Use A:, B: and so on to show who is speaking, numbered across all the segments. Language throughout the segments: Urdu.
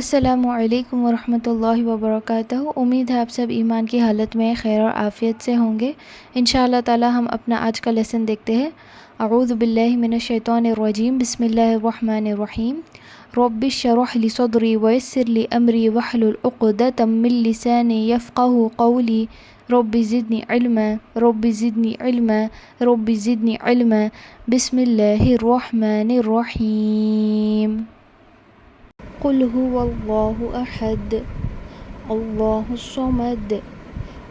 A: السلام علیکم ورحمۃ اللہ وبرکاتہ۔ امید ہے آپ سب ایمان کی حالت میں خیر اور عافیت سے ہوں گے۔ انشاءاللہ تعالی ہم اپنا آج کا لیسن دیکھتے ہیں۔ اعوذ باللہ من الشیطان الرجیم، بسم اللہ الرحمن الرحیم۔ رب اشرح لی صدری ویسر لی امری واحلل عقدۃ من لسانی یفقہوا قولی۔ رب زدنی علما، رب زدنی علما، رب زدنی علما۔ بسم اللہ الرحمن الرحیم۔ قل هو اللہ احد اللہ الصمد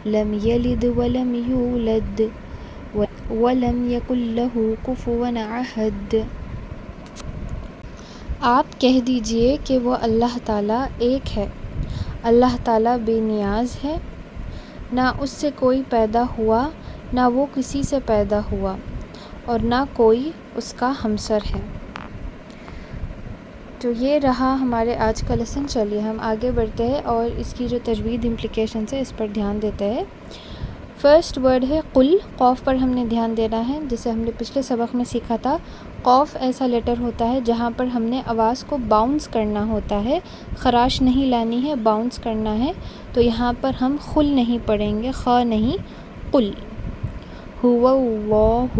A: لم یلد ولم یولد ولم یکن لہ کفوا احد۔ آپ کہہ دیجئے کہ وہ اللہ تعالیٰ ایک ہے، اللہ تعالیٰ بے نیاز ہے، نہ اس سے کوئی پیدا ہوا، نہ وہ کسی سے پیدا ہوا، اور نہ کوئی اس کا ہمسر ہے۔ تو یہ رہا ہمارے آج کا لیسن۔ چلیے ہم آگے بڑھتے ہیں اور اس کی جو تجوید امپلیکیشنس ہے اس پر دھیان دیتے ہیں۔ فرسٹ ورڈ ہے قل، قوف پر ہم نے دھیان دینا ہے، جسے ہم نے پچھلے سبق میں سیکھا تھا۔ قوف ایسا لیٹر ہوتا ہے جہاں پر ہم نے آواز کو باؤنس کرنا ہوتا ہے، خراش نہیں لانی ہے، باؤنس کرنا ہے۔ تو یہاں پر ہم خل نہیں پڑھیں گے، خ نہیں، قل هو اللہ۔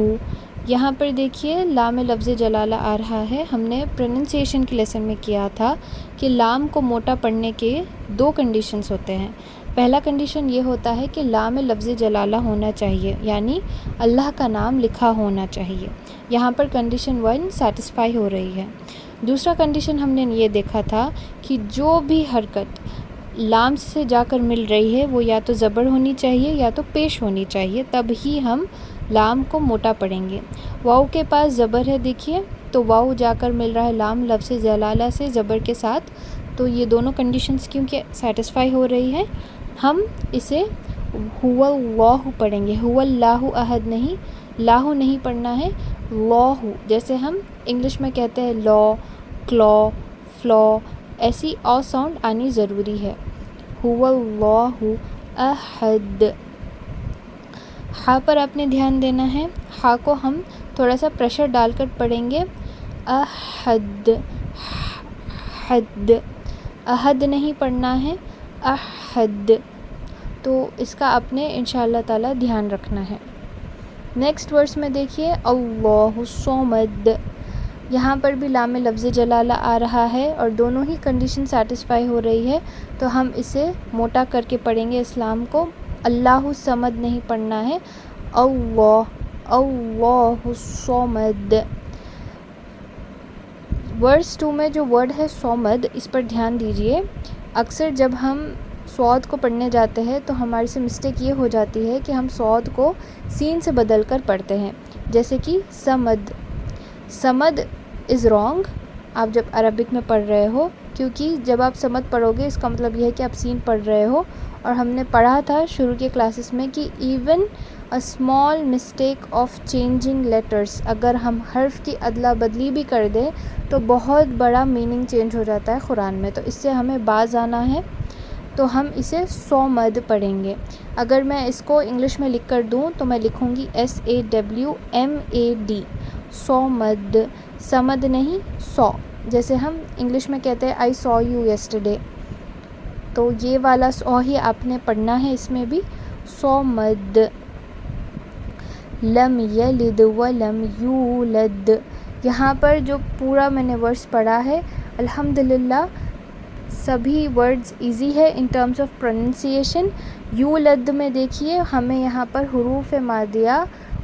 A: یہاں پر دیکھیے لام لفظ جلالہ آ رہا ہے۔ ہم نے پروننسیشن کے لیسن میں کیا تھا کہ لام کو موٹا پڑھنے کے دو کنڈیشنز ہوتے ہیں۔ پہلا کنڈیشن یہ ہوتا ہے کہ لام لفظ جلالہ ہونا چاہیے، یعنی اللہ کا نام لکھا ہونا چاہیے۔ یہاں پر کنڈیشن 1 سیٹسفائی ہو رہی ہے۔ دوسرا کنڈیشن ہم نے یہ دیکھا تھا کہ جو بھی حرکت لام سے جا کر مل رہی ہے وہ یا تو زبر ہونی چاہیے یا تو پیش ہونی چاہیے، تب ہی ہم لام کو موٹا پڑھیں گے۔ واؤ کے پاس زبر ہے دیکھیے، تو واؤ جا کر مل رہا ہے لام لفظ جلالہ سے زبر کے ساتھ، تو یہ دونوں کنڈیشنز کیونکہ سیٹسفائی ہو رہی ہے، ہم اسے هو اللہ پڑھیں گے۔ هو اللہ احد نہیں، لاہ نہیں پڑھنا ہے، لاہ، جیسے ہم انگلش میں کہتے ہیں لا، کلا، فلا، ایسی آ ساؤنڈ آنی ضروری ہے۔ هو اللہ احد۔ ہا پر آپ نے دھیان دینا ہے، ہا کو ہم تھوڑا سا پریشر ڈال کر پڑھیں گے، احد، حد، احد نہیں پڑھنا ہے، احد۔ تو اس کا آپ نے انشاءاللہ تعالی دھیان رکھنا ہے۔ نیکسٹ ورس میں دیکھیے اللہ الصمد، یہاں پر بھی لام لفظ جلالہ آ رہا ہے اور دونوں ہی کنڈیشن سیٹسفائی ہو رہی ہے، تو ہم اسے موٹا کر کے پڑھیں گے اس لام کو۔ اللہ الصمد نہیں پڑھنا ہے، اللہ، اللہ الصمد۔ ورس 2 میں جو ورڈ ہے صمد، اس پر دھیان دیجئے۔ اکثر جب ہم صاد کو پڑھنے جاتے ہیں تو ہمارے سے مسٹیک یہ ہو جاتی ہے کہ ہم صاد کو سین سے بدل کر پڑھتے ہیں، جیسے کہ سمد۔ سمد از رانگ آپ جب عربک میں پڑھ رہے ہو، کیونکہ جب آپ سمد پڑھو گے اس کا مطلب یہ ہے کہ آپ سین پڑھ رہے ہو، اور ہم نے پڑھا تھا شروع کے کلاسز میں کہ even a small mistake of changing letters، اگر ہم حرف کی ادلا بدلی بھی کر دیں تو بہت بڑا میننگ چینج ہو جاتا ہے قرآن میں، تو اس سے ہمیں باز آنا ہے، تو ہم اسے صمد پڑھیں گے۔ اگر میں اس کو انگلش میں لکھ کر دوں تو میں لکھوں گی SAWMAD، صمد، سمد نہیں، سو، جیسے ہم انگلش میں کہتے ہیں I saw you yesterday، تو یہ والا سو ہی آپ نے پڑھنا ہے اس میں بھی، صمد۔ لم یلد ولم یولد، یہاں پر جو پورا میں نے ورڈز پڑھا ہے الحمدللہ سبھی ورڈز ایزی ہے ان ٹرمز آف پروننسیشن۔ یولد میں دیکھیے ہمیں یہاں پر حروف مادیہ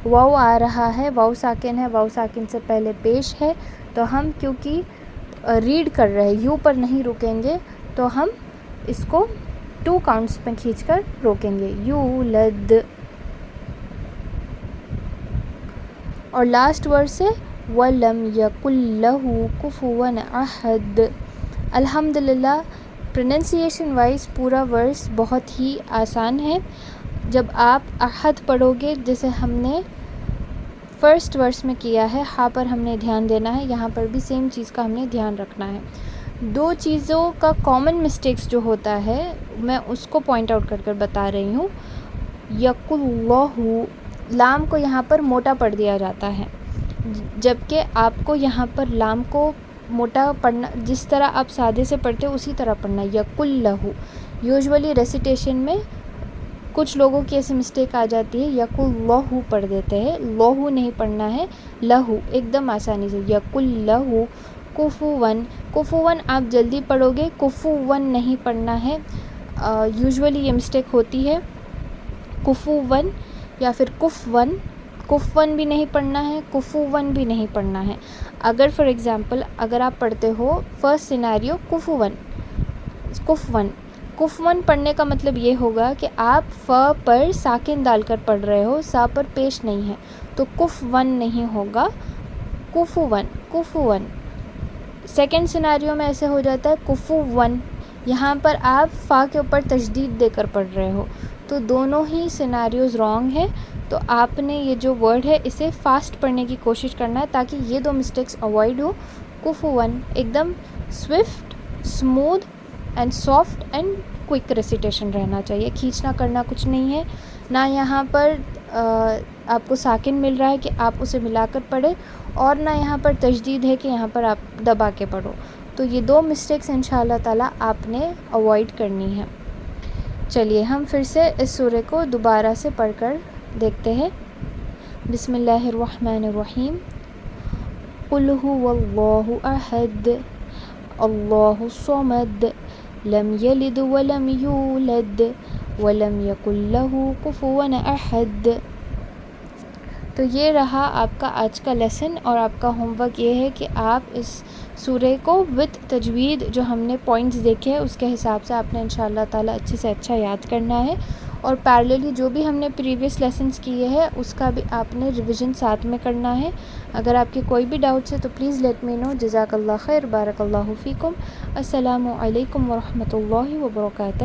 A: واو آ رہا ہے، واو ساکن ہے، واو ساکن سے پہلے پیش ہے، تو ہم کیونکہ ریڈ کر رہے یو پر نہیں رکیں گے تو ہم اس کو 2 کاؤنٹس پہ کھینچ کر روکیں گے، یولد۔ اور لاسٹ ورڈ سے وَلَمْ يَكُنْ لَهُ كُفُوًا أَحَدٌ۔ الحمدللہ پروننسیشن وائز پورا ورس بہت ہی آسان ہے۔ جب آپ احد پڑھو گے جیسے ہم نے فرسٹ ورس میں کیا ہے، ہاں پر ہم نے دھیان دینا ہے، یہاں پر بھی سیم چیز کا ہم نے دھیان رکھنا ہے۔ 2 چیزوں کا کامن مسٹیکس جو ہوتا ہے میں اس کو پوائنٹ آؤٹ کر کر بتا رہی ہوں۔ یک اللہ، لام کو یہاں پر موٹا پڑھ دیا جاتا ہے، جبکہ آپ کو یہاں پر لام کو موٹا پڑھنا، جس طرح آپ سادے سے پڑھتے ہو اسی طرح پڑھنا ہے، یقل لہو۔ یوزولی ریسیٹیشن میں کچھ لوگوں کی ایسی مسٹیک آ جاتی ہے، یقل لہو پڑھ دیتے ہیں، لہو نہیں پڑھنا ہے، لہو ایک دم آسانی سے، یقل لہو کفوون۔ کفوون آپ جلدی پڑھو گے، کفوون نہیں پڑھنا ہے، یوزولی یہ مسٹیک ہوتی ہے، کفوون یا پھر کفون، کفون بھی نہیں پڑھنا ہے، کفوون بھی نہیں پڑھنا ہے۔ اگر فار ایگزامپل اگر آپ پڑھتے ہو فرسٹ سینیریو کفوون، کفون، کفون پڑھنے کا مطلب یہ ہوگا کہ آپ ف پر ساکن ڈال کر پڑھ رہے ہو، سا پر پیش نہیں ہے، تو کفون نہیں ہوگا، کفوون، کفوون۔ سیکنڈ سینیریو میں ایسے ہو جاتا ہے کفوون، یہاں پر آپ فا کے اوپر تشدید دے کر پڑھ رہے ہو، تو دونوں ہی سینیریوز رانگ ہے، تو آپ نے یہ جو ورڈ ہے اسے فاسٹ پڑھنے کی کوشش کرنا ہے تاکہ یہ دو مسٹیکس اوائڈ ہو۔ کفوون ایک دم swift, smooth and soft and quick recitation رہنا چاہیے، کھینچنا کرنا کچھ نہیں ہے، نہ یہاں پر آپ کو ساکن مل رہا ہے کہ آپ اسے ملا کر پڑھیں، اور نہ یہاں پر تشدید ہے کہ یہاں پر آپ دبا کے پڑھو، تو یہ دو مسٹیکس انشاءاللہ تعالیٰ آپ نے اوائڈ کرنی ہے۔ چلیے ہم پھر سے اس سورہ کو دوبارہ سے پڑھ کر دیکھتے ہیں۔ بسم اللہ الرحمن الرحیم۔ قل هو اللہ احد اللہ الصمد لم یلد ولم یولد ولم یکن لہ کفوا احد۔ تو یہ رہا آپ کا آج کا لیسن، اور آپ کا ہوم ورک یہ ہے کہ آپ اس سورہ کو وتھ تجوید جو ہم نے پوائنٹس دیکھے ہیں اس کے حساب سے آپ نے انشاءاللہ تعالیٰ اچھے سے اچھا یاد کرنا ہے، اور پیرللی جو بھی ہم نے پریویس لیسنس کیے ہیں اس کا بھی آپ نے ریویژن ساتھ میں کرنا ہے۔ اگر آپ کی کوئی بھی ڈاؤٹس ہے تو پلیز لیٹ می نو۔ جزاک اللہ خیر، بارک اللہ فیکم، السلام علیکم ورحمۃ اللہ وبرکاتہ۔